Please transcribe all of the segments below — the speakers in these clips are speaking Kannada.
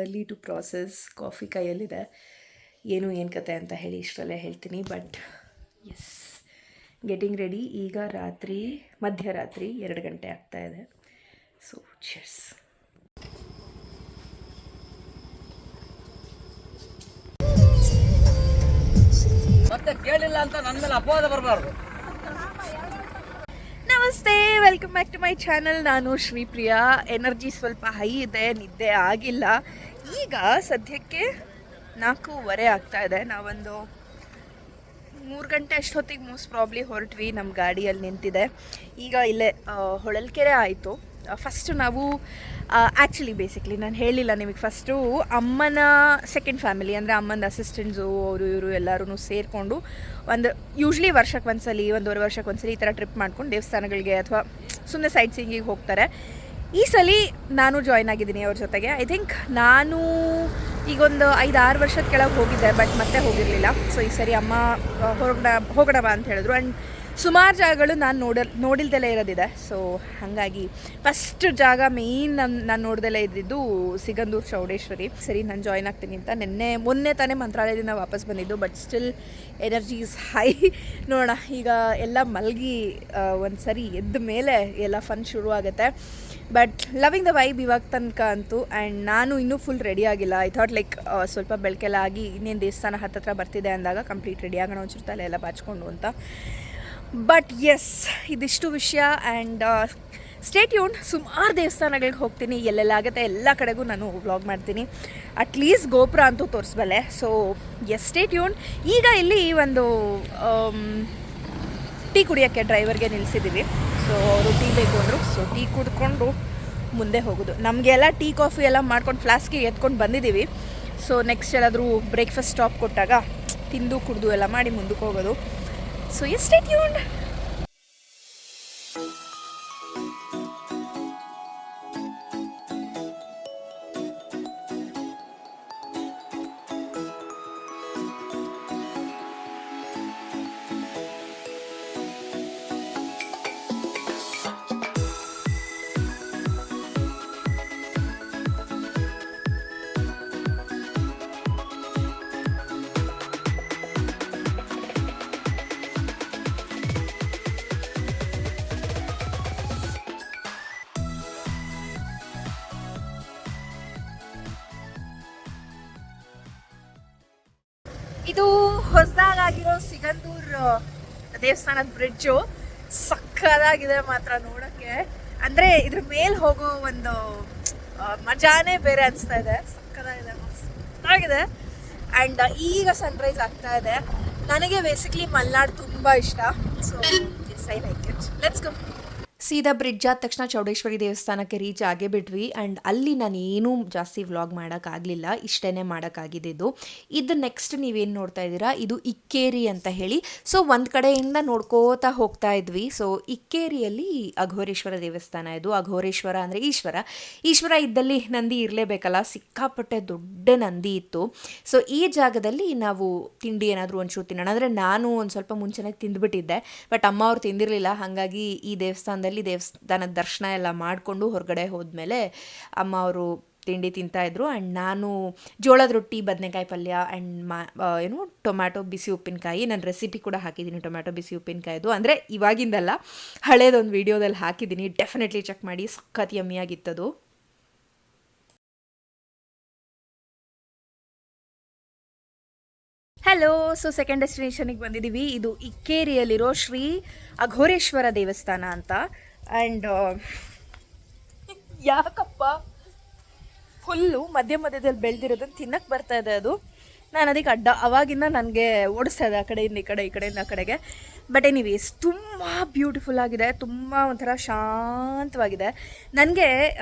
Early to process. ಕಾಫಿ ಕೈಯಲ್ಲಿದೆ, ಏನು ಕತೆ ಅಂತ ಹೇಳಿ ಇಷ್ಟರಲ್ಲೇ ಹೇಳ್ತೀನಿ. But yes, getting ready. ಈಗ ಮಧ್ಯರಾತ್ರಿ 2 ಗಂಟೆ ಆಗ್ತಾಯಿದೆ. So cheers. ಮತ್ತೆ ಕೇಳಿಲ್ಲ ಅಂತ ನನ್ನ ಮೇಲೆ ಅಪವಾದ ಬರಬಾರ್ದು. ನಮಸ್ತೆ, welcome back to my channel. ನಾನು ಶ್ರೀಪ್ರಿಯಾ. ಎನರ್ಜಿ ಸ್ವಲ್ಪ ಹೈ ಇದೆ, ನಿದ್ದೆ ಆಗಿಲ್ಲ. ಈಗ ಸದ್ಯಕ್ಕೆ 4:15 ಆಗ್ತಾಯಿದೆ. ನಾವೊಂದು 3 ಗಂಟೆ ಅಷ್ಟೊತ್ತಿಗೆ ಮೋಸ್ಟ್ ಪ್ರಾಬ್ಲಿ ಹೊರಟ್ವಿ. ನಮ್ಮ ಗಾಡಿಯಲ್ಲಿ ನಿಂತಿದೆ. ಈಗ ಇಲ್ಲೇ ಹೊಳಲ್ಕೆರೆ ಆಯಿತು. ಫಸ್ಟು ನಾವು ಆ್ಯಕ್ಚುಲಿ ಬೇಸಿಕ್ಲಿ ನಾನು ಹೇಳಿಲ್ಲ ನಿಮಗೆ, ಫಸ್ಟು ಅಮ್ಮನ ಸೆಕೆಂಡ್ ಫ್ಯಾಮಿಲಿ ಅಂದರೆ ಅಮ್ಮನ ಅಸಿಸ್ಟೆಂಟ್ಸು ಇವರು ಎಲ್ಲರೂ ಸೇರಿಕೊಂಡು ಯೂಶ್ವಲಿ ವರ್ಷಕ್ಕೆ ಒಂದ್ಸಲಿ, 1.5 ವರ್ಷಕ್ಕೆ ಒಂದ್ಸಲಿ ಈ ಥರ ಟ್ರಿಪ್ ಮಾಡ್ಕೊಂಡು ದೇವಸ್ಥಾನಗಳಿಗೆ ಅಥವಾ ಸುಮ್ಮನೆ ಸೈಟ್ ಸೀಯಿಂಗಿಗೆ ಹೋಗ್ತಾರೆ. ಈ ಸಲ ನಾನು ಜಾಯ್ನ್ ಆಗಿದ್ದೀನಿ ಅವ್ರ ಜೊತೆಗೆ. ಐ ಥಿಂಕ್ ನಾನು ಈಗೊಂದು 5-6 ವರ್ಷದ ಕೆಳಗೆ ಹೋಗಿದ್ದೆ, ಬಟ್ ಮತ್ತೆ ಹೋಗಿರಲಿಲ್ಲ. ಸೊ ಈ ಸರಿ ಅಮ್ಮ ಹೋಗೋಣ ಬಾ ಅಂತ ಹೇಳಿದ್ರು. ಆ್ಯಂಡ್ ಸುಮಾರು ಜಾಗಗಳು ನಾನು ನೋಡಿಲ್ದಲೇ ಇರೋದಿದೆ. ಸೊ ಹಾಗಾಗಿ ಫಸ್ಟ್ ಜಾಗ ಮೇಯ್ನ್ ನಾನು ನೋಡ್ದಲೇ ಇದ್ದಿದ್ದು ಸಿಗಂದೂರು ಚೌಡೇಶ್ವರಿ. ಸರಿ, ನಾನು ಜಾಯ್ನ್ ಆಗ್ತೀನಿ ಅಂತ ಮೊನ್ನೆ ತಾನೇ ಮಂತ್ರಾಲಯದಿಂದ ವಾಪಸ್ ಬಂದಿದ್ದು. But still energy is high. ನೋಡೋಣ, ಈಗ ಎಲ್ಲ ಮಲಗಿ ಒಂದು ಸರಿ ಎದ್ದ ಮೇಲೆ ಎಲ್ಲ ಫನ್ ಶುರು ಆಗುತ್ತೆ. ಬಟ್ ಲವಿಂಗ್ ದ ವೈಬ್ ಇವಾಗ ತನಕ ಅಂತೂ. ಆ್ಯಂಡ್ ನಾನು ಇನ್ನೂ ಫುಲ್ ರೆಡಿ ಆಗಿಲ್ಲ. ಐ ಥಾಟ್ ಲೈಕ್ ಸ್ವಲ್ಪ ಬೆಳಕೆಲ್ಲ ಆಗಿ ಇನ್ನೇನು ದೇವಸ್ಥಾನ ಹತ್ತಿರ ಬರ್ತಿದೆ ಅಂದಾಗ ಕಂಪ್ಲೀಟ್ ರೆಡಿ ಆಗೋಣ ಒಂಚೂರು ತಲೆ ಎಲ್ಲ ಬಾಚ್ಕೊಂಡು ಅಂತ. ಬಟ್ ಎಸ್, ಇದಿಷ್ಟು ವಿಷಯ. And stay tune. ಸುಮಾರು ದೇವಸ್ಥಾನಗಳಿಗೆ ಹೋಗ್ತೀನಿ, ಎಲ್ಲೆಲ್ಲ ಆಗುತ್ತೆ ಎಲ್ಲ ಕಡೆಗೂ ನಾನು ವ್ಲಾಗ್ ಮಾಡ್ತೀನಿ. ಅಟ್ಲೀಸ್ಟ್ ಗೋಪುರ ಅಂತೂ ತೋರಿಸ್ಬಲ್ಲೆ. So yes, stay tune. ಈಗ ಇಲ್ಲಿ ಒಂದು ಟೀ ಕುಡಿಯೋಕ್ಕೆ ಡ್ರೈವರ್ಗೆ ನಿಲ್ಲಿಸಿದ್ದೀವಿ. ಸೊ ಅವರು ಟೀ ಬೇಕು ಅಂದರು. ಸೊ ಟೀ ಕುಡ್ಕೊಂಡು ಮುಂದೆ ಹೋಗೋದು. ನಮಗೆಲ್ಲ ಟೀ ಕಾಫಿ ಎಲ್ಲ ಮಾಡ್ಕೊಂಡು ಫ್ಲಾಸ್ಕಿಗೆ ಎತ್ಕೊಂಡು ಬಂದಿದ್ದೀವಿ. ಸೊ ನೆಕ್ಸ್ಟ್ ಎಲ್ಲಾದರೂ ಬ್ರೇಕ್ಫಾಸ್ಟ್ ಸ್ಟಾಪ್ ಕೊಟ್ಟಾಗ ತಿಂದು ಕುಡಿದು ಎಲ್ಲ ಮಾಡಿ ಮುಂದಕ್ಕೆ ಹೋಗೋದು. So yes, stay tuned. ಇದು ಹೊಸದಾಗಿರೋ ಸಿಗಂದೂರು ದೇವಸ್ಥಾನದ ಬ್ರಿಡ್ಜು. ಸಕ್ಕದಾಗಿದೆ ಮಾತ್ರ ನೋಡೋಕ್ಕೆ. ಅಂದರೆ ಇದ್ರ ಮೇಲೆ ಹೋಗೋ ಒಂದು ಮಜಾನೇ ಬೇರೆ ಅನಿಸ್ತಾ ಇದೆ. ಸಕ್ಕದಾಗಿದೆ, ಮಸ್ತಾಗಿದೆ. ಆ್ಯಂಡ್ ಈಗ ಸನ್ರೈಸ್ ಆಗ್ತಾ ಇದೆ. ನನಗೆ ಬೇಸಿಕ್ಲಿ ಮಲೆನಾಡು ತುಂಬ ಇಷ್ಟ. So yes, I like it. Let's go. ಸೀದಾ ಬ್ರಿಡ್ಜ್ ಆದ ತಕ್ಷಣ ಚೌಡೇಶ್ವರಿ ದೇವಸ್ಥಾನಕ್ಕೆ ರೀಚ್ ಆಗೇ ಬಿಟ್ವಿ. ಆ್ಯಂಡ್ ಅಲ್ಲಿ ನಾನು ಏನೂ ಜಾಸ್ತಿ ವ್ಲಾಗ್ ಮಾಡೋಕ್ಕಾಗಲಿಲ್ಲ, ಇಷ್ಟೇ ಮಾಡೋಕ್ಕಾಗಿದ್ದು. ಇದು ನೆಕ್ಸ್ಟ್ ನೀವೇನು ನೋಡ್ತಾ ಇದ್ದೀರಾ, ಇದು ಇಕ್ಕೇರಿ ಅಂತ ಹೇಳಿ. ಸೊ ಒಂದು ಕಡೆಯಿಂದ ನೋಡ್ಕೋತಾ ಹೋಗ್ತಾ ಇದ್ವಿ. ಸೊ ಇಕ್ಕೇರಿಯಲ್ಲಿ ಅಘೋರೇಶ್ವರ ದೇವಸ್ಥಾನ ಇದು. ಅಘೋರೇಶ್ವರ ಅಂದರೆ ಈಶ್ವರ ಇದ್ದಲ್ಲಿ ನಂದಿ ಇರಲೇಬೇಕಲ್ಲ. ಸಿಕ್ಕಾಪಟ್ಟೆ ದೊಡ್ಡ ನಂದಿ ಇತ್ತು. ಸೊ ಈ ಜಾಗದಲ್ಲಿ ನಾವು ತಿಂಡಿ ಏನಾದರೂ ಒಂಚೂರು ತಿನ್ನೋಣ ಅಂದರೆ ನಾನು ಒಂದು ಸ್ವಲ್ಪ ಮುಂಚೆನೇ ತಿಂದುಬಿಟ್ಟಿದ್ದೆ. ಬಟ್ ಅಮ್ಮ ಅವ್ರು ತಿಂದಿರಲಿಲ್ಲ. ಹಾಗಾಗಿ ಈ ದೇವಸ್ಥಾನದ ದರ್ಶನ ಎಲ್ಲ ಮಾಡಿಕೊಂಡು ಹೊರಗಡೆ ಹೋದ್ಮೇಲೆ ಅಮ್ಮ ಅವರು ತಿಂಡಿ ತಿಂತಾಯಿದ್ರು. ಆ್ಯಂಡ್ ನಾನು ಜೋಳದ ರೊಟ್ಟಿ, ಬದನೆಕಾಯಿ ಪಲ್ಯ ಆ್ಯಂಡ್ ಟೊಮ್ಯಾಟೊ ಬಿಸಿ ಉಪ್ಪಿನಕಾಯಿ. ನಾನು ರೆಸಿಪಿ ಕೂಡ ಹಾಕಿದ್ದೀನಿ ಟೊಮ್ಯಾಟೊ ಬಿಸಿ ಉಪ್ಪಿನಕಾಯಿದು. ಅಂದರೆ ಇವಾಗಿಂದಲ್ಲ, ಹಳೇದೊಂದು ವೀಡಿಯೋದಲ್ಲಿ ಹಾಕಿದ್ದೀನಿ. ಡೆಫಿನೆಟ್ಲಿ ಚೆಕ್ ಮಾಡಿ, ಸಖತ್ ಯಮ್ಮಿಯಾಗಿತ್ತದು. ಹಲೋ. ಸೊ ಸೆಕೆಂಡ್ ಡೆಸ್ಟಿನೇಷನಿಗೆ ಬಂದಿದ್ದೀವಿ. ಇದು ಇಕ್ಕೇರಿಯಲ್ಲಿರೋ ಶ್ರೀ ಅಘೋರೇಶ್ವರ ದೇವಸ್ಥಾನ ಅಂತ. ಆ್ಯಂಡ್ ಯಾಕಪ್ಪ ಹುಲ್ಲು ಮಧ್ಯದಲ್ಲಿ ಬೆಳೆದಿರೋದನ್ನು ತಿನ್ನಕ್ಕೆ ಬರ್ತಾ ಇದೆ ಅದು. ನಾನು ಅದಕ್ಕೆ ಅವಾಗಿಂದ ನನಗೆ ಓಡಿಸ್ತಾ ಇದೆ ಆ ಕಡೆಯಿಂದ ಈ ಕಡೆಯಿಂದ ಆ ಕಡೆಗೆ. ಬಟ್ ಎನಿವೇಸ್ ತುಂಬ ಬ್ಯೂಟಿಫುಲ್ ಆಗಿದೆ, ತುಂಬ ಒಂಥರ ಶಾಂತವಾಗಿದೆ. ನನಗೆ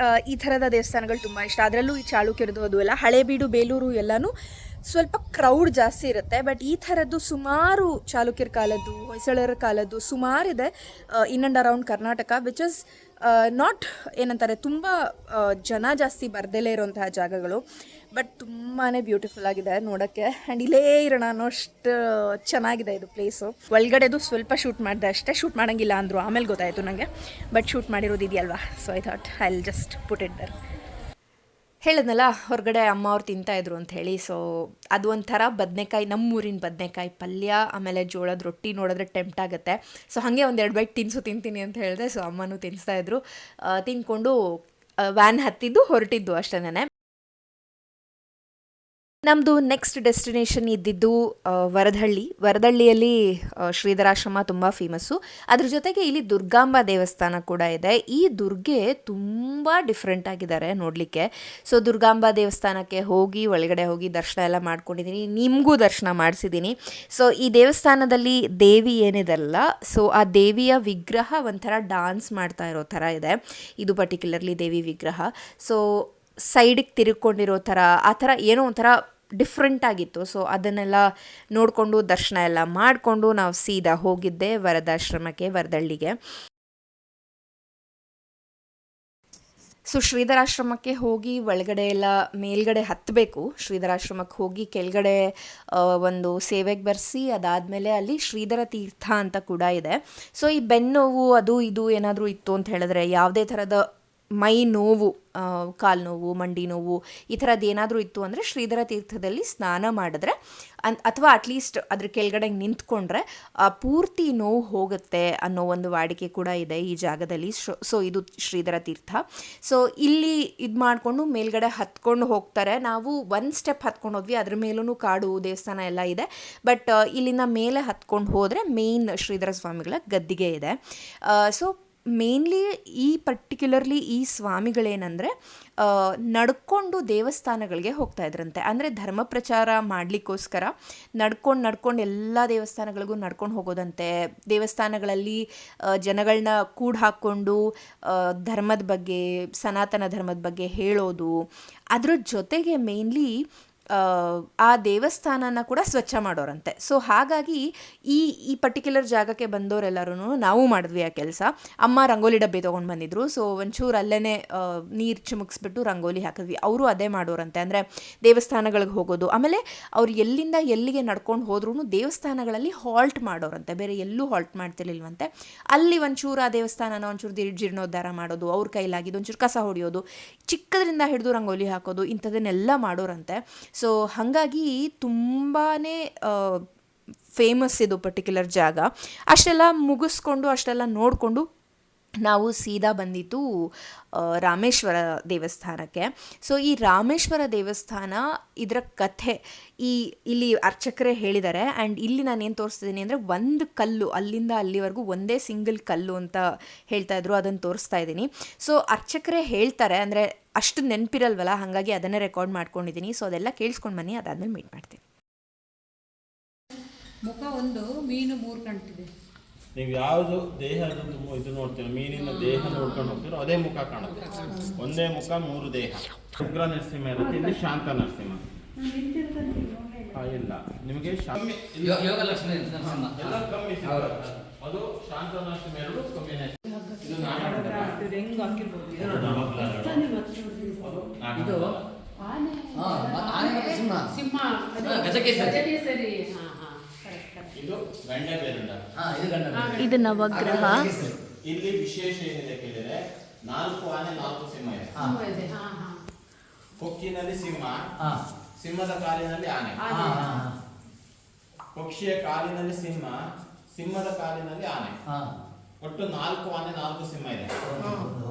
ಈ ಥರದ ದೇವಸ್ಥಾನಗಳು ತುಂಬ ಇಷ್ಟ. ಅದರಲ್ಲೂ ಈ ಚಾಲುಕ್ಯರದು ಅದು ಎಲ್ಲ, ಹಳೇಬೀಡು, ಬೇಲೂರು ಎಲ್ಲನೂ ಸ್ವಲ್ಪ ಕ್ರೌಡ್ ಜಾಸ್ತಿ ಇರುತ್ತೆ. ಬಟ್ ಈ ಥರದ್ದು ಸುಮಾರು ಚಾಲುಕ್ಯರ ಕಾಲದ್ದು, ಹೊಯ್ಸಳರ ಕಾಲದ್ದು ಸುಮಾರಿದೆ in and around Karnataka. Which is not ಏನಂತಾರೆ, ತುಂಬ ಜನ ಜಾಸ್ತಿ ಬರ್ದಲೇ ಇರೋಂತಹ ಜಾಗಗಳು. ಬಟ್ ತುಂಬಾ ಬ್ಯೂಟಿಫುಲ್ ಆಗಿದೆ ನೋಡೋಕ್ಕೆ. ಆ್ಯಂಡ್ ಇಲ್ಲೇ ಇರೋಣ ಅನ್ನೋಷ್ಟು ಚೆನ್ನಾಗಿದೆ ಇದು ಪ್ಲೇಸು. ಒಳಗಡೆದು ಸ್ವಲ್ಪ ಶೂಟ್ ಮಾಡಿದೆ ಅಷ್ಟೇ, ಶೂಟ್ ಮಾಡೋಂಗಿಲ್ಲ ಅಂದರು, ಆಮೇಲೆ ಗೊತ್ತಾಯಿತು ನನಗೆ. ಬಟ್ ಶೂಟ್ ಮಾಡಿರೋದು ಇದೆಯಲ್ವಾ, so I thought I will just put it there. ಹೇಳಿದ್ನಲ್ಲ ಹೊರಗಡೆ ಅಮ್ಮ ಅವ್ರು ತಿಂತಾಯಿದ್ರು ಅಂತ ಹೇಳಿ. ಸೊ ಅದು ಒಂಥರ ಬದನೆಕಾಯಿ, ನಮ್ಮೂರಿನ ಬದನೆಕಾಯಿ ಪಲ್ಯ, ಆಮೇಲೆ ಜೋಳದ ರೊಟ್ಟಿ ನೋಡಿದ್ರೆ ಟೆಂಪ್ಟ್ ಆಗುತ್ತೆ. ಸೊ ಹಾಗೆ ಒಂದೆರಡು ಬೈಟ್ ತಿಂತೀನಿ ಅಂತ ಹೇಳಿದೆ. ಸೊ ಅಮ್ಮನೂ ತಿನ್ನಿಸ್ತಾಯಿದ್ರು. ತಿಂದ್ಕೊಂಡು ವ್ಯಾನ್ ಹತ್ತಿದ್ದು ಹೊರಟಿದ್ದು ಅಷ್ಟೇನೆ. ನಮ್ಮದು ನೆಕ್ಸ್ಟ್ ಡೆಸ್ಟಿನೇಷನ್ ಇದ್ದಿದ್ದು ವರದಹಳ್ಳಿಯಲ್ಲಿ ಶ್ರೀಧರಾಶ್ರಮ ತುಂಬ ಫೇಮಸ್ಸು. ಅದ್ರ ಜೊತೆಗೆ ಇಲ್ಲಿ ದುರ್ಗಾಂಬ ದೇವಸ್ಥಾನ ಕೂಡ ಇದೆ. ಈ ದುರ್ಗೆ ತುಂಬ ಡಿಫ್ರೆಂಟ್ ಆಗಿದ್ದಾರೆ ನೋಡಲಿಕ್ಕೆ. ಸೊ ದುರ್ಗಾಂಬ ದೇವಸ್ಥಾನಕ್ಕೆ ಒಳಗಡೆ ಹೋಗಿ ದರ್ಶನ ಎಲ್ಲ ಮಾಡ್ಕೊಂಡಿದ್ದೀನಿ, ನಿಮಗೂ ದರ್ಶನ ಮಾಡಿಸಿದ್ದೀನಿ. ಸೊ ಈ ದೇವಸ್ಥಾನದಲ್ಲಿ ದೇವಿ ಏನಿದೆಲ್ಲ, ಸೊ ಆ ದೇವಿಯ ವಿಗ್ರಹ ಒಂಥರ ಡಾನ್ಸ್ ಮಾಡ್ತಾ ಇರೋ ಥರ ಇದೆ. ಇದು ಪರ್ಟಿಕ್ಯುಲರ್ಲಿ ದೇವಿ ವಿಗ್ರಹ. ಸೊ ಸೈಡಿಗೆ ತಿರುಗಿಕೊಂಡಿರೋ ಥರ, ಆ ಥರ ಏನೋ ಒಂಥರ ಡಿಫ್ರೆಂಟ್ ಆಗಿತ್ತು. ಸೊ ಅದನ್ನೆಲ್ಲ ನೋಡಿಕೊಂಡು ದರ್ಶನ ಎಲ್ಲ ಮಾಡಿಕೊಂಡು ನಾವು ಸೀದಾ ಹೋಗಿದ್ದೆ ವರದಾಶ್ರಮಕ್ಕೆ, ವರದಹಳ್ಳಿಗೆ. ಸೊ ಶ್ರೀಧರಾಶ್ರಮಕ್ಕೆ ಹೋಗಿ ಒಳಗಡೆ ಎಲ್ಲ ಮೇಲ್ಗಡೆ ಹತ್ತಬೇಕು. ಶ್ರೀಧರಾಶ್ರಮಕ್ಕೆ ಹೋಗಿ ಕೆಳಗಡೆ ಒಂದು ಸೇವೆಗೆ ಬರೆಸಿ ಅದಾದಮೇಲೆ ಅಲ್ಲಿ ಶ್ರೀಧರ ತೀರ್ಥ ಅಂತ ಕೂಡ ಇದೆ. ಸೊ ಈ ಬೆನ್ನೋವು ಅದು ಇದು ಏನಾದರೂ ಇತ್ತು ಅಂತ ಹೇಳಿದ್ರೆ, ಯಾವುದೇ ಥರದ ಮೈ ನೋವು, ಕಾಲು ನೋವು, ಮಂಡಿ ನೋವು, ಈ ಥರದ್ದು ಏನಾದರೂ ಇತ್ತು ಅಂದರೆ ಶ್ರೀಧರ ತೀರ್ಥದಲ್ಲಿ ಸ್ನಾನ ಮಾಡಿದ್ರೆ ಅಥವಾ ಅಟ್ಲೀಸ್ಟ್ ಅದ್ರ ಕೆಳಗಡೆ ನಿಂತ್ಕೊಂಡ್ರೆ ಪೂರ್ತಿ ನೋವು ಹೋಗುತ್ತೆ ಅನ್ನೋ ಒಂದು ವಾಡಿಕೆ ಕೂಡ ಇದೆ ಈ ಜಾಗದಲ್ಲಿ. ಸೊ ಇದು ಶ್ರೀಧರ ತೀರ್ಥ. ಸೊ ಇಲ್ಲಿ ಇದು ಮಾಡಿಕೊಂಡು ಮೇಲ್ಗಡೆ ಹತ್ಕೊಂಡು ಹೋಗ್ತಾರೆ. ನಾವು ಒಂದು ಸ್ಟೆಪ್ ಹತ್ಕೊಂಡು ಹೋದ್ವಿ, ಅದ್ರ ಮೇಲೂ ಕಾಡು ದೇವಸ್ಥಾನ ಎಲ್ಲ ಇದೆ. ಬಟ್ ಇಲ್ಲಿಂದ ಮೇಲೆ ಹತ್ಕೊಂಡು ಹೋದರೆ ಮೇಯ್ನ್ ಶ್ರೀಧರ ಸ್ವಾಮಿಗಳ ಗದ್ದಿಗೆ ಇದೆ. ಸೊ ಮೇನ್ಲಿ ಪರ್ಟಿಕ್ಯುಲರ್ಲಿ ಈ ಸ್ವಾಮಿಗಳೇನೆಂದರೆ ನಡ್ಕೊಂಡು ದೇವಸ್ಥಾನಗಳಿಗೆ ಹೋಗ್ತಾ ಇದ್ರಂತೆ. ಅಂದರೆ ಧರ್ಮ ಪ್ರಚಾರ ಮಾಡಲಿಕ್ಕೋಸ್ಕರ ನಡ್ಕೊಂಡು ಎಲ್ಲ ದೇವಸ್ಥಾನಗಳಿಗೂ ನಡ್ಕೊಂಡು ಹೋಗೋದಂತೆ. ದೇವಸ್ಥಾನಗಳಲ್ಲಿ ಜನಗಳನ್ನ ಕೂಡ ಹಾಕ್ಕೊಂಡು ಧರ್ಮದ ಬಗ್ಗೆ, ಸನಾತನ ಧರ್ಮದ ಬಗ್ಗೆ ಹೇಳೋದು, ಅದ್ರ ಜೊತೆಗೆ ಮೇನ್ಲಿ ಆ ದೇವಸ್ಥಾನನ ಕೂಡ ಸ್ವಚ್ಛ ಮಾಡೋರಂತೆ. ಸೊ ಹಾಗಾಗಿ ಈ ಪರ್ಟಿಕ್ಯುಲರ್ ಜಾಗಕ್ಕೆ ಬಂದವರೆಲ್ಲರೂ ನಾವು ಮಾಡಿದ್ವಿ ಆ ಕೆಲಸ. ಅಮ್ಮ ರಂಗೋಲಿ ಡಬ್ಬಿ ತೊಗೊಂಡು ಬಂದಿದ್ರು. ಸೊ ಒಂಚೂರು ಅಲ್ಲೇ ನೀರು ಚಿಮುಕ್ಸ್ಬಿಟ್ಟು ರಂಗೋಲಿ ಹಾಕಿದ್ವಿ. ಅವರು ಅದೇ ಮಾಡೋರಂತೆ. ಅಂದರೆ ದೇವಸ್ಥಾನಗಳಿಗೆ ಹೋಗೋದು, ಆಮೇಲೆ ಅವ್ರು ಎಲ್ಲಿಂದ ಎಲ್ಲಿಗೆ ನಡ್ಕೊಂಡು ಹೋದ್ರೂ ದೇವಸ್ಥಾನಗಳಲ್ಲಿ ಹಾಲ್ಟ್ ಮಾಡೋರಂತೆ, ಬೇರೆ ಎಲ್ಲೂ ಹಾಲ್ಟ್ ಮಾಡ್ತಿರ್ಲಿಲ್ವಂತೆ. ಅಲ್ಲಿ ಒಂಚೂರು ಆ ದೇವಸ್ಥಾನನ ಒಂಚೂರು ಜೀರ್ಣೋದ್ಧಾರ ಮಾಡೋದು, ಅವ್ರ ಕೈಲಾಗಿದ್ದು ಒಂಚೂರು ಕಸ ಹೊಡೆಯೋದು, ಚಿಕ್ಕದ್ರಿಂದ ಹಿಡಿದು ರಂಗೋಲಿ ಹಾಕೋದು, ಇಂಥದನ್ನೆಲ್ಲ ಮಾಡೋರಂತೆ. ಸೊ ಹಾಗಾಗಿ ತುಂಬಾ ಫೇಮಸ್ ಇದು ಪರ್ಟಿಕ್ಯುಲರ್ ಜಾಗ. ಅಷ್ಟೆಲ್ಲ ಮುಗಿಸ್ಕೊಂಡು ಅಷ್ಟೆಲ್ಲ ನೋಡಿಕೊಂಡು ನಾವು ಸೀದಾ ಬಂದಿತ್ತು ರಾಮೇಶ್ವರ ದೇವಸ್ಥಾನಕ್ಕೆ. ಸೊ ಈ ರಾಮೇಶ್ವರ ದೇವಸ್ಥಾನ, ಇದರ ಕಥೆ ಇಲ್ಲಿ ಅರ್ಚಕರೇ ಹೇಳಿದ್ದಾರೆ. ಆ್ಯಂಡ್ ಇಲ್ಲಿ ನಾನೇನು ತೋರಿಸ್ತಿದ್ದೀನಿ ಅಂದರೆ, ಒಂದು ಕಲ್ಲು ಅಲ್ಲಿಂದ ಅಲ್ಲಿವರೆಗೂ ಒಂದೇ ಸಿಂಗಲ್ ಕಲ್ಲು ಅಂತ ಹೇಳ್ತಾ ಇದ್ರು, ಅದನ್ನು ತೋರಿಸ್ತಾ ಇದ್ದೀನಿ. ಸೊ ಅರ್ಚಕರೇ ಹೇಳ್ತಾರೆ, ಅಂದರೆ ಅಷ್ಟು ನೆನಪಿರಲ್ವಲ್ಲ, ಹಾಗಾಗಿ ಅದನ್ನೇ ರೆಕಾರ್ಡ್ ಮಾಡ್ಕೊಂಡಿದ್ದೀನಿ. ಸೊ ಅದೆಲ್ಲ ಕೇಳಿಸ್ಕೊಂಡು ಬನ್ನಿ, ಅದಾದಮೇಲೆ ಮೀಟ್ ಮಾಡ್ತೀನಿ. ಮುಖ ಒಂದು, ಮೀನು 3 ಕಾಣ್ತಿದೆ. ನೀವು ಯಾವುದು ದೇಹದ ಇದು ನೋಡ್ತೀರೋ, ಮೀನಿನ ದೇಹ ನೋಡ್ಕೊಂಡು ಹೋಗ್ತೀರೋ ಅದೇ ಮುಖ ಕಾಣುತ್ತೆ. ಒಂದೇ ಮುಖ 3 ದೇಹ. ಉಗ್ರ ನರಸಿಂಹ ಇರುತ್ತೆ, ಇಲ್ಲಿ ಶಾಂತ ನರಸಿಂಹ. ಇಲ್ಲ ನಿಮಗೆ ಯೋಗ ಲಕ್ಷ್ಮಿ ನರಸಿಂಹ ಎಲ್ಲ ಕಮ್ಮಿ ಸಿಗುತ್ತೆ. ಅದು ಶಾಂತ ನರಸಿಂಹ ಎರಡು ಕಮ್ಮಿನೇ. ಇದು ಆನೆ ಮತ್ತು ಸಿಂಹ, ಗಜಕೇಸರಿ. ಇದು ಗಂಡ ಬೇರುಂಡ. ಇದು ನವಗ್ರಹ. ಇಲ್ಲಿ ವಿಶೇಷ ಏನಿದೆ ಕೇಳಿದ್ರೆ, 4 ಆನೆ 4 ಸಿಂಹ ಇದೆ. ಕೊಕ್ಕಿನಲ್ಲಿ ಸಿಂಹ, ಸಿಂಹದ ಕಾಲಿನಲ್ಲಿ ಆನೆ. ಪಕ್ಷಿಯ ಕಾಲಿನಲ್ಲಿ ಸಿಂಹ, ಸಿಂಹದ ಕಾಲಿನಲ್ಲಿ ಆನೆ. ಒಟ್ಟು 4 ಆನೆ 4 ಸಿಂಹ ಇದೆ.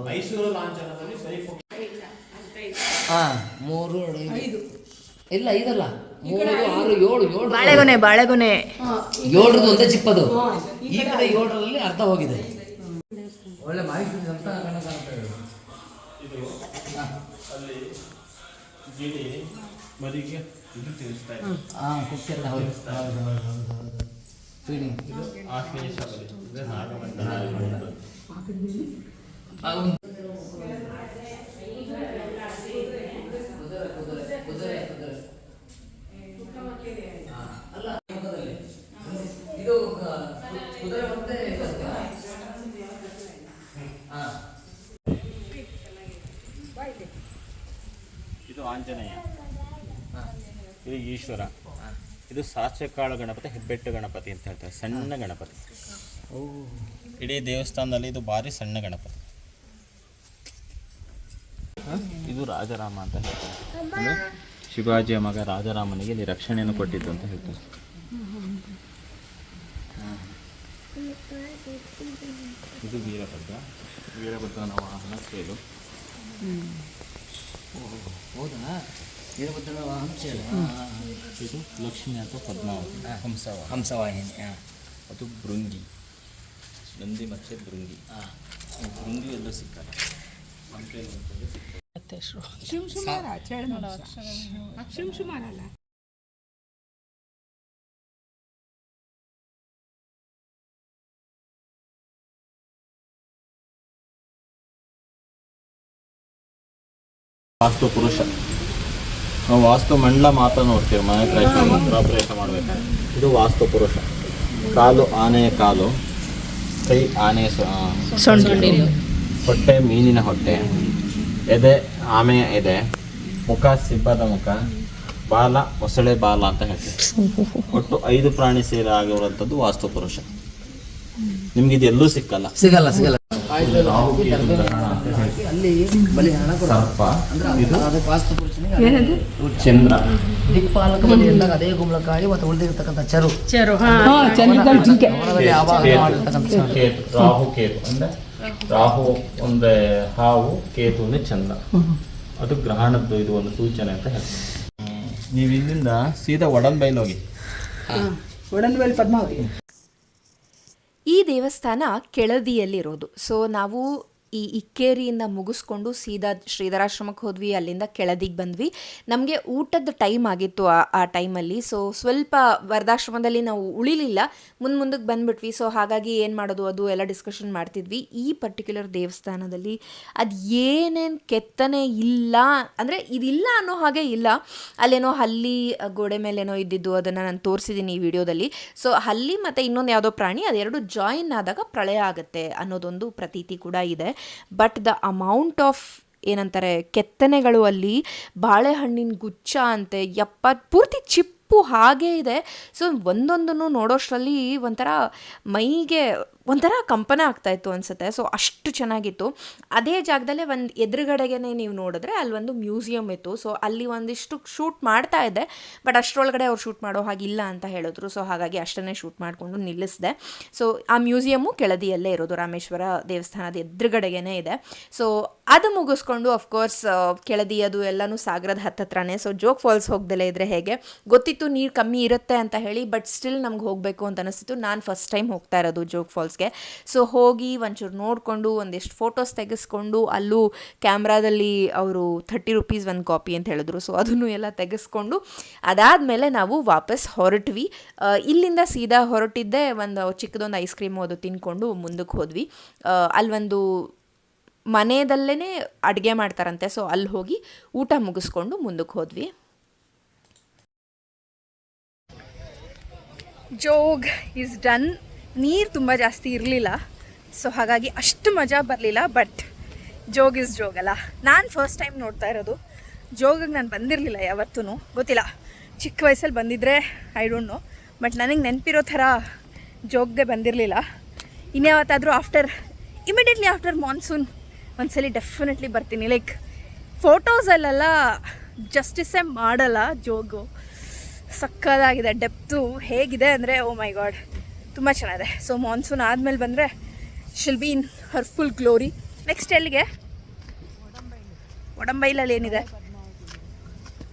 ಮೈಸೂರು ಲಾಂಛನದಲ್ಲಿ ಬರೀ 3 5 ಇಲ್ಲ 5 3 6 7 ಬಾಳೆಗೊನೆ 7 ಒಂದೇ ಚಿಪ್ಪದು. ಈ ಕಡೆ 7ರಲ್ಲಿ ಅರ್ಧ ಹೋಗಿದೆ. ಒಳ್ಳೆ ಮಾಹಿತಿ ಸಂಸ್ಥಾನ ಕಾಣುತ್ತೆ. ಇದು ಅಲ್ಲಿ ಗಿಳಿ ಮರಿಗೆ ಇದು ತಿಳಿಸ್ತಾ ಇದೆ. ಕುಕ್ಕೆಲ್ಲ ಹೌದು. ಫೀಡಿಂಗ್ ಆಶ್ಲೇಷ ಬಲಿ. ಇದು ನಾಗಮಂಡ. ಇದು ಕುದುರೆ ಮತ್ತೆ ಇದು ಆಂಜನೇಯ, ಇದು ಈಶ್ವರ, ಇದು ಸಾಸ್ಯಕಾಳು ಗಣಪತಿ, ಹೆಬ್ಬೆಟ್ಟು ಗಣಪತಿ ಅಂತ ಹೇಳ್ತಾರೆ. ಸಣ್ಣ ಗಣಪತಿ. ಇಡೀ ದೇವಸ್ಥಾನದಲ್ಲಿ ಇದು ಭಾರಿ ಸಣ್ಣ ಗಣಪತಿ. ಇದು ರಾಜರಾಮ ಅಂತ ಹೇಳ್ತಾರೆ. ಅಂದರೆ ಶಿವಾಜಿಯ ಮಗ ರಾಜರಾಮನಿಗೆ ಇಲ್ಲಿ ರಕ್ಷಣೆಯನ್ನು ಕೊಟ್ಟಿದ್ದು ಅಂತ ಹೇಳ್ತಾರೆ. ಇದು ವೀರಭದ್ರನ ವಾಹನ ಸೇಲು. ಹೌದಾ, ವೀರಭದ್ರನ ಹಂಸ. ಇದು ಲಕ್ಷ್ಮಿ ಅಥವಾ ಪದ್ಮಾವತಿ ಹಂಸವಾಹಿನಿ. ಅದು ಭೃಂಗಿ, ನಂದಿ ಮತ್ತು ಭೃಂಗಿ. ಭೃಂಗಿ ಎಲ್ಲೂ ಸಿಕ್ಕಲ್ಲ, ಮತ್ತೆ ವಾಸ್ತು ಪುರುಷ. ನಾವು ವಾಸ್ತು ಮಂಡಲ ಮಾತ್ರ ನೋಡ್ತೀವಿ ಮನೆ ಪ್ರವೇಶ ಮಾಡಬೇಕಾದ್ರೆ. ಇದು ವಾಸ್ತು ಪುರುಷ. ಕಾಲು ಆನೆಯ ಕಾಲು, ಕೈ ಆನೆಯ ಸೊಂಡಿಲು, ಹೊಟ್ಟೆ ಮೀನಿನ ಹೊಟ್ಟೆ, ಎದೆ ಆಮೆಯ ಎದೆ, ಮುಖ ಸಿಂಹದ ಮುಖ, ಬಾಲ ಮೊಸಳೆ ಬಾಲ ಅಂತ ಹೇಳ್ತೀವಿ. ಒಟ್ಟು 5 ಪ್ರಾಣಿ ಸೇರಿ ಆಗಿರುವಂಥದ್ದು ವಾಸ್ತು ಪುರುಷ. ನಿಮ್ಗೆ ಇದು ಎಲ್ಲೂ ಸಿಕ್ಕಲ್ಲ. ಸಿಗಲ್ಲ. ಅಲ್ಲಿ ಬಲಿಹರಣ ಸರ್ಪ, ಇದು ವಾಸ್ತು ಪುರುಷನಿಗೆ ಚಂದ್ರ, ದಿಕ್ಪಾಲಕ ಬಲಿ ಎಂದಾಗ ಅದೇ ಗುಂಬಳಕಾಯಿ ಮತ್ತು ಉಳಿದಿರ್ತಕ್ಕಂಥ ಚರು ರಾಹು ಕೇತು. ಅಂದ್ರೆ ರಾಹು ಒಂದು ಹಾವು, ಕೇತು ಅಂದ್ರೆ ಚಂದ್ರ. ಅದು ಗ್ರಹಣದ್ದು ಇದು ಒಂದು ಸೂಚನೆ ಅಂತ ಹೇಳ್ತಾರೆ. ನೀವು ಇಲ್ಲಿಂದ ಸೀದಾ ಒಡನ್ಬೈಲ್ ಹೋಗಿ. ಒಡನ್ಬೈಲ್ ಪದ್ಮಾವತಿ. ಈ ದೇವಸ್ಥಾನ ಕೆಳದಿಯಲ್ಲಿರೋದು. ಸೊ ನಾವು ಈ ಇಕ್ಕೇರಿಯಿಂದ ಮುಗಿಸ್ಕೊಂಡು ಸೀದಾ ಶ್ರೀಧರಾಶ್ರಮಕ್ಕೆ ಹೋದ್ವಿ, ಅಲ್ಲಿಂದ ಕೆಳದಿಗೆ ಬಂದ್ವಿ. ನಮಗೆ ಊಟದ ಟೈಮ್ ಆಗಿತ್ತು ಆ ಟೈಮಲ್ಲಿ. ಸೊ ಸ್ವಲ್ಪ ವರ್ಧಾಶ್ರಮದಲ್ಲಿ ನಾವು ಉಳಿಲಿಲ್ಲ, ಮುಂದಕ್ಕೆ ಬಂದುಬಿಟ್ವಿ. ಸೊ ಹಾಗಾಗಿ ಏನು ಮಾಡೋದು ಅದು ಎಲ್ಲ ಡಿಸ್ಕಷನ್ ಮಾಡ್ತಿದ್ವಿ. ಈ ಪರ್ಟಿಕ್ಯುಲರ್ ದೇವಸ್ಥಾನದಲ್ಲಿ ಅದು ಏನೇನು ಕೆತ್ತನೆ ಇಲ್ಲ, ಅಂದರೆ ಇದಿಲ್ಲ ಅನ್ನೋ ಹಾಗೆ ಇಲ್ಲ. ಅಲ್ಲೇನೋ ಹಲ್ಲಿ ಗೋಡೆ ಮೇಲೇನೋ ಇದ್ದಿದ್ದು, ಅದನ್ನು ನಾನು ತೋರಿಸಿದ್ದೀನಿ ಈ ವಿಡಿಯೋದಲ್ಲಿ. ಸೊ ಹಲ್ಲಿ ಮತ್ತು ಇನ್ನೊಂದು ಯಾವುದೋ ಪ್ರಾಣಿ, ಅದೆರಡು ಜಾಯಿನ್ ಆದಾಗ ಪ್ರಳಯ ಆಗುತ್ತೆ ಅನ್ನೋದೊಂದು ಪ್ರತೀತಿ ಕೂಡ ಇದೆ. ಬಟ್ ದ ಅಮೌಂಟ್ ಆಫ್ ಏನಂತಾರೆ ಕೆತ್ತನೆಗಳು ಅಲ್ಲಿ, ಬಾಳೆಹಣ್ಣಿನ ಗುಚ್ಛ ಅಂತೆ, ಪೂರ್ತಿ ಚಿಪ್ಪು ಹಾಗೇ ಇದೆ. ಸೊ ಒಂದೊಂದನ್ನು ನೋಡೋಷ್ಟರಲ್ಲಿ ಒಂಥರ ಮೈಗೆ ಒಂಥರ ಕಂಪನ ಆಗ್ತಾಯಿತ್ತು ಅನಿಸುತ್ತೆ. ಸೊ ಅಷ್ಟು ಚೆನ್ನಾಗಿತ್ತು. ಅದೇ ಜಾಗದಲ್ಲೇ ಒಂದು ಎದುರುಗಡೆಗೆ ನೀವು ನೋಡಿದ್ರೆ ಅಲ್ಲೊಂದು ಮ್ಯೂಸಿಯಂ ಇತ್ತು. ಸೊ ಅಲ್ಲಿ ಒಂದಿಷ್ಟು ಶೂಟ್ ಮಾಡ್ತಾ ಇದ್ದೆ, ಬಟ್ ಅಷ್ಟರೊಳಗಡೆ ಅವ್ರು ಶೂಟ್ ಮಾಡೋ ಹಾಗಿಲ್ಲ ಅಂತ ಹೇಳಿದ್ರು. ಸೊ ಹಾಗಾಗಿ ಅಷ್ಟನ್ನೇ ಶೂಟ್ ಮಾಡಿಕೊಂಡು ನಿಲ್ಲಿಸಿದೆ. ಸೊ ಆ ಮ್ಯೂಸಿಯಮ್ಮು ಕೆಳದಿಯಲ್ಲೇ ಇರೋದು, ರಾಮೇಶ್ವರ ದೇವಸ್ಥಾನದ ಎದುರುಗಡೆಗೇ ಇದೆ. ಸೊ ಅದು ಮುಗಿಸ್ಕೊಂಡು ಅಫ್ಕೋರ್ಸ್ ಕೆಳದಿ ಅದು ಎಲ್ಲನೂ ಸಾಗರದ ಹತ್ತತ್ರನೇ. ಸೊ ಜೋಗ್ ಫಾಲ್ಸ್ ಹೋಗ್ದಲೇ ಇದ್ರೆ ಹೇಗೆ, ಗೊತ್ತಿತ್ತು ನೀರು ಕಮ್ಮಿ ಇರುತ್ತೆ ಅಂತ ಹೇಳಿ, ಬಟ್ ಸ್ಟಿಲ್ ನಮ್ಗೆ ಹೋಗಬೇಕು ಅಂತ ಅನಿಸ್ತಿತ್ತು. ನಾನು ಫಸ್ಟ್ ಟೈಮ್ ಹೋಗ್ತಾ ಇರೋದು ಜೋಗ್ ಫಾಲ್ಸ್ಗೆ. ಸೊ ಹೋಗಿ ಒಂಚೂರು ನೋಡಿಕೊಂಡು ಒಂದಿಷ್ಟು ಫೋಟೋಸ್ ತೆಗೆಸ್ಕೊಂಡು, ಅಲ್ಲೂ ಕ್ಯಾಮ್ರಾದಲ್ಲಿ ಅವರು 30 ರೂಪೀಸ್ ಒಂದು ಕಾಪಿ ಅಂತ ಹೇಳಿದ್ರು. ಸೊ ಅದನ್ನು ಎಲ್ಲ ತೆಗೆಸ್ಕೊಂಡು ಅದಾದಮೇಲೆ ನಾವು ವಾಪಸ್ ಹೊರಟ್ವಿ. ಇಲ್ಲಿಂದ ಸೀದಾ ಹೊರಟಿದ್ದೆ, ಒಂದು ಚಿಕ್ಕದೊಂದು ಐಸ್ ಕ್ರೀಮು ಅದು ತಿನ್ಕೊಂಡು ಮುಂದಕ್ಕೆ ಹೋದ್ವಿ. ಅಲ್ಲೊಂದು ಮನೆಯದಲ್ಲೇ ಅಡುಗೆ ಮಾಡ್ತಾರಂತೆ. ಸೊ ಅಲ್ಲಿ ಹೋಗಿ ಊಟ ಮುಗಿಸ್ಕೊಂಡು ಮುಂದಕ್ಕೆ ಹೋದ್ವಿ. Jog is done. ನೀರು ತುಂಬ ಜಾಸ್ತಿ ಇರಲಿಲ್ಲ, ಸೊ ಹಾಗಾಗಿ ಅಷ್ಟು ಮಜಾ ಬರಲಿಲ್ಲ. ಬಟ್ ಜೋಗ್ ಇಸ್ ಜೋಗ್ ಅಲ್ಲ. ನಾನು ಫಸ್ಟ್ ಟೈಮ್ ನೋಡ್ತಾ ಇರೋದು ಜೋಗಿಗೆ. ನಾನು ಬಂದಿರಲಿಲ್ಲ ಯಾವತ್ತೂ, ಗೊತ್ತಿಲ್ಲ. ಚಿಕ್ಕ ವಯಸ್ಸಲ್ಲಿ ಬಂದಿದ್ದರೆ ಐ ಡೋಂಟ್ ನೋ, ಬಟ್ ನನಗೆ ನೆನಪಿರೋ ಥರ ಜೋಗ್ಗೆ ಬಂದಿರಲಿಲ್ಲ. ಇನ್ಯಾವತ್ತಾದರೂ ಇಮಿಡಿಯೇಟ್ಲಿ ಆಫ್ಟರ್ ಮಾನ್ಸೂನ್ ಒಂದ್ಸಲಿ ಡೆಫಿನೆಟ್ಲಿ ಬರ್ತೀನಿ. ಲೈಕ್ ಫೋಟೋಸಲ್ಲೆಲ್ಲ ಜಸ್ಟಿಸೇ ಮಾಡಲ್ಲ ಜೋಗು. ಸಕ್ಕದಾಗಿದೆ. ಡೆಪ್ತು ಹೇಗಿದೆ ಅಂದರೆ ಓ ಮೈ ಗಾಡ್, ತುಂಬ ಚೆನ್ನಾಗಿದೆ. ಸೊ ಮಾನ್ಸೂನ್ ಆದಮೇಲೆ ಬಂದರೆ shall be in her full glory. Next ಎಲ್ಲಿಗೆ? ಒಡಂಬೈಲಲ್ಲಿ ಏನಿದೆ?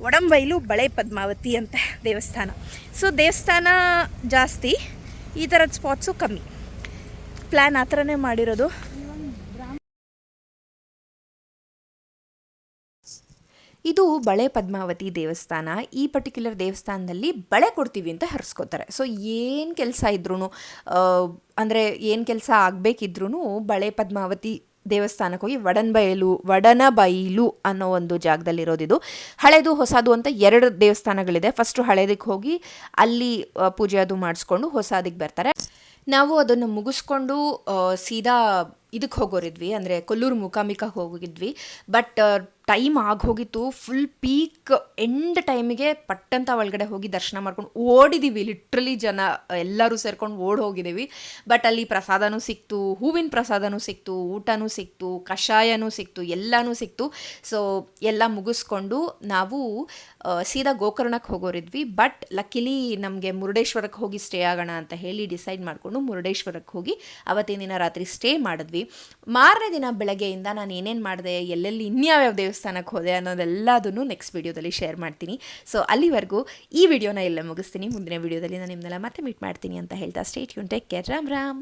ಒಡಂಬೈಲು ಬಳೆ ಪದ್ಮಾವತಿ ಅಂತ ದೇವಸ್ಥಾನ. ಸೊ ದೇವಸ್ಥಾನ ಜಾಸ್ತಿ, ಈ ಥರದ ಸ್ಪಾಟ್ಸು ಕಮ್ಮಿ. ಪ್ಲ್ಯಾನ್ ಆ ಥರನೇ ಮಾಡಿರೋದು. ಇದು ಬಳೆ ಪದ್ಮಾವತಿ ದೇವಸ್ಥಾನ. ಈ ಪರ್ಟಿಕ್ಯುಲರ್ ದೇವಸ್ಥಾನದಲ್ಲಿ ಬಳೆ ಕೊಡ್ತೀವಿ ಅಂತ ಹರಿಸ್ಕೋತಾರೆ. ಸೊ ಏನು ಕೆಲಸ ಇದ್ರೂ, ಅಂದರೆ ಏನು ಕೆಲಸ ಆಗಬೇಕಿದ್ರೂ ಬಳೆ ಪದ್ಮಾವತಿ ದೇವಸ್ಥಾನಕ್ಕೆ ಹೋಗಿ ವಡನಬೈಲು ಅನ್ನೋ ಒಂದು ಜಾಗದಲ್ಲಿರೋದಿದು. ಹಳೇದು ಹೊಸದು ಅಂತ 2 ದೇವಸ್ಥಾನಗಳಿದೆ. ಫಸ್ಟು ಹಳೇದಕ್ಕೆ ಹೋಗಿ ಅಲ್ಲಿ ಪೂಜೆ ಅದು ಮಾಡಿಸ್ಕೊಂಡು ಹೊಸದಕ್ಕೆ ಬರ್ತಾರೆ. ನಾವು ಅದನ್ನು ಮುಗಿಸ್ಕೊಂಡು ಸೀದಾ ಇದಕ್ಕೆ ಹೋಗೋರಿದ್ವಿ, ಅಂದರೆ ಕೊಲ್ಲೂರು ಮೂಕಾಂಬಿಕಾಗೆ ಹೋಗಿದ್ವಿ. ಬಟ್ ಟೈಮ್ ಆಗೋಗಿತ್ತು. ಫುಲ್ ಪೀಕ್ ಎಂಡ್ ಟೈಮಿಗೆ ಪಟ್ಟಂತ ಒಳಗಡೆ ಹೋಗಿ ದರ್ಶನ ಮಾಡ್ಕೊಂಡು ಓಡಿದ್ದೀವಿ. ಲಿಟ್ರಲಿ ಜನ ಎಲ್ಲರೂ ಸೇರ್ಕೊಂಡು ಓಡಿ ಹೋಗಿದ್ದೀವಿ. ಬಟ್ ಅಲ್ಲಿ ಪ್ರಸಾದನೂ ಸಿಕ್ತು, ಹೂವಿನ ಪ್ರಸಾದನೂ ಸಿಕ್ತು, ಊಟನೂ ಸಿಕ್ತು, ಕಷಾಯನೂ ಸಿಕ್ತು, ಎಲ್ಲನೂ ಸಿಕ್ತು. ಸೊ ಎಲ್ಲ ಮುಗಿಸ್ಕೊಂಡು ನಾವು ಸೀದಾ ಗೋಕರ್ಣಕ್ಕೆ ಹೋಗೋರಿದ್ವಿ. ಬಟ್ ಲಕ್ಕಿಲಿ ನಮಗೆ ಮುರುಡೇಶ್ವರಕ್ಕೆ ಹೋಗಿ ಸ್ಟೇ ಆಗೋಣ ಅಂತ ಹೇಳಿ ಡಿಸೈಡ್ ಮಾಡಿಕೊಂಡು ಮುರುಡೇಶ್ವರಕ್ಕೆ ಹೋಗಿ ಅವತ್ತಿನ ದಿನ ರಾತ್ರಿ ಸ್ಟೇ ಮಾಡಿದ್ವಿ. ಮಾರನೇ ದಿನ ಬೆಳಗ್ಗೆಯಿಂದ ನಾನು ಏನೇನು ಮಾಡಿದೆ, ಎಲ್ಲೆಲ್ಲಿ ಇನ್ಯಾವ್ಯಾವ ದೇವಸ್ಥಾನಕ್ಕೆ ಹೋದೆ ಅನ್ನೋದೆಲ್ಲದನ್ನು ನೆಕ್ಸ್ಟ್ ವೀಡಿಯೋದಲ್ಲಿ ಶೇರ್ ಮಾಡ್ತೀನಿ. ಸೊ ಅಲ್ಲಿವರೆಗೂ ಈ ವಿಡಿಯೋನ ಎಲ್ಲ ಮುಗಿಸ್ತೀನಿ. ಮುಂದಿನ ವೀಡಿಯೋದಲ್ಲಿ ನಾನು ನಿಮ್ಮನ್ನೆಲ್ಲ ಮತ್ತೆ ಮೀಟ್ ಮಾಡ್ತೀನಿ ಅಂತ ಹೇಳ್ತಾ stay tune, take care, Ram Ram.